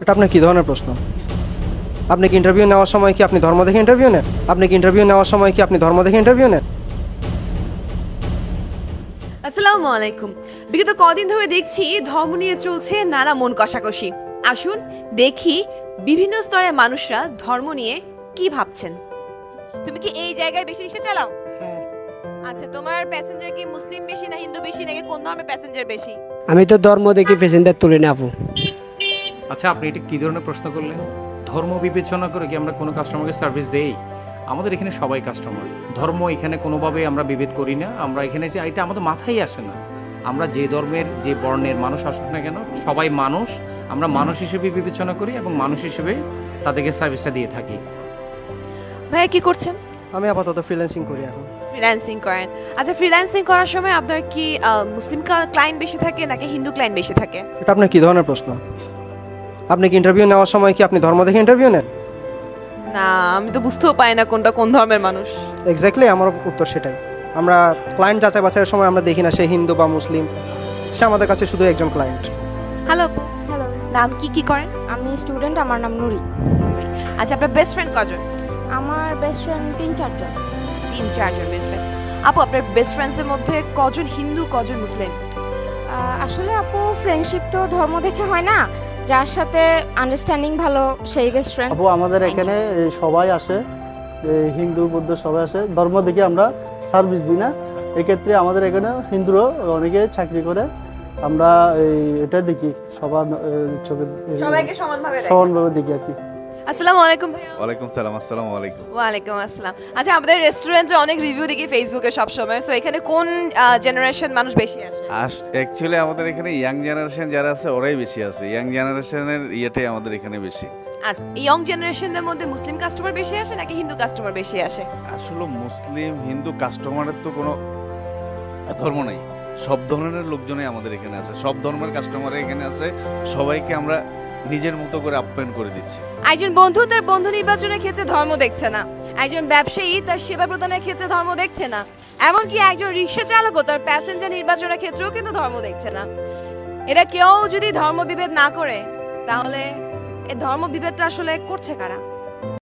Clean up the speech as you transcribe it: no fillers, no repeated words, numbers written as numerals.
এটা আপনার কী ধরনের প্রশ্ন? আপনি কি ইন্টারভিউ নেওয়ার সময় কি আপনি ধর্ম দেখে ইন্টারভিউ নেন? আপনি কি ইন্টারভিউ নেওয়ার সময় কি আপনি ধর্ম দেখে ইন্টারভিউ নেন? আসসালামু আলাইকুম। বিগত কদিন ধরে দেখছি ধর্ম নিয়ে চলছে নানা মন কষাকষি। আসুন দেখি বিভিন্ন স্তরের মানুষরা ধর্ম নিয়ে কি ভাবছেন। তুমি কি এই জায়গায় বেশি রিক্সা চালাও? হ্যাঁ। আচ্ছা, তোমার প্যাসেঞ্জার কি মুসলিম বেশি না হিন্দু বেশি নাকি কোন ধর্মের প্যাসেঞ্জার বেশি? আমি তো ধর্ম দেখি প্যাসেঞ্জার তুলে না আপু। আচ্ছা, আপনি এটা কী ধরনের প্রশ্ন করলেন? ধর্ম বিবেচনা করে কি আমরা কোনো কাস্টমারকে সার্ভিস দেই? আমাদের এখানে সবাই কাস্টমার। ধর্ম এখানে কোনোভাবে আমরা বিভেদ করি না। আমরা এখানে এটা আমাদের মাথায় আসে না। আমরা যে ধর্মের যে বর্ণের মানুষ আসুক না কেন, সবাই মানুষ। আমরা মানুষ হিসেবে বিবেচনা করি এবং মানুষ হিসেবে তাদেরকে সার্ভিসটা দিয়ে থাকি। ভাইয়া কি করছেন? আমি আপাতত ফ্রিল্যান্সিং করি এখন। ফ্রিল্যান্সিং করেন। আচ্ছা, ফ্রিল্যান্সিং করার সময় আপনার কি মুসলিম ক্লায়েন্ট বেশি থাকে নাকি হিন্দু ক্লায়েন্ট বেশি থাকে? এটা আপনার কী ধরনের প্রশ্ন? আপনি কি ইন্টারভিউ নেওয়ার সময় কি আপনি ধর্ম দেখে ইন্টারভিউ নেন? না, আমি তো বুঝতেও পাই না কোনটা কোন ধর্মের মানুষ। এক্স্যাক্টলি আমার উত্তর সেটাই। আমরা ক্লায়েন্ট যাচাই বাছাইয়ের সময় আমরা দেখি না সে হিন্দু বা মুসলিম, সে আমাদের কাছে শুধু একজন ক্লায়েন্ট। হ্যালো আপু। হ্যালো, নাম কি করেন? আমি স্টুডেন্ট, আমার নাম নুরি। আচ্ছা, আপনার বেস্ট ফ্রেন্ড কজন? আমার বেস্ট ফ্রেন্ড 3-4 জন। 3-4 জন বেস্ট ফ্রেন্ড। আপু, আপনার বেস্ট ফ্রেন্ডসের মধ্যে কজন হিন্দু কজন মুসলিম? আসলে আপু, ফ্রেন্ডশিপ তো ধর্ম দেখে হয় না, যার সাথে আন্ডারস্ট্যান্ডিং ভালো সেই বেস্ট ফ্রেন্ড। আপু, আমাদের এখানে সবাই আসে, হিন্দু বৌদ্ধ সবাই আসে, ধর্ম দেখে আমরা সার্ভিস দিই না। এক্ষেত্রে আমাদের এখানে হিন্দুরও অনেকে চাকরি করে, আমরা এটা দেখি সবার চোখে সবাইকে সমানভাবে দেখি আর কি। আসসালামু আলাইকুম ভাইয়া। ওয়ালাইকুম সালাম। আসসালামু আলাইকুম। ওয়ালাইকুম আসসালাম। আচ্ছা, আমাদের রেস্টুরেন্টে অনেক রিভিউ দেখি ফেসবুকে সব সময়। সো এখানে কোন জেনারেশন মানুষ বেশি আসে? অ্যাকচুয়ালি আমাদের এখানে ইয়াং জেনারেশন যারা আছে ওরাই বেশি আছে। ইয়াং জেনারেশনের ইয়েটাই আমাদের এখানে বেশি। আচ্ছা, ইয়ং জেনারেশনদের মধ্যে মুসলিম কাস্টমার বেশি আসে নাকি হিন্দু কাস্টমার বেশি আসে? আসলে মুসলিম হিন্দু কাস্টমারের তো কোনো ধর্ম নেই, সব ধরনের লোকজনই আমাদের এখানে আছে, সব ধর্মের কাস্টমার এখানে আছে। সবাইকে আমরা নিজের মতো করে আপ্যায়ন করে দিচ্ছি। একজন বন্ধু তার বন্ধু নির্বাচনের ক্ষেত্রে ধর্ম দেখছে না, একজন ব্যবসায়ী তার সেবা প্রদানের ক্ষেত্রে ধর্ম দেখছে না, এমনকি একজন রিক্সা চালকও তার প্যাসেঞ্জার নির্বাচনের ক্ষেত্রেও কিন্তু ধর্ম দেখছে না। এটা কেউ যদি ধর্ম বিভেদ না করে, তাহলে এই ধর্ম বিভেদটা আসলে করছে কারা?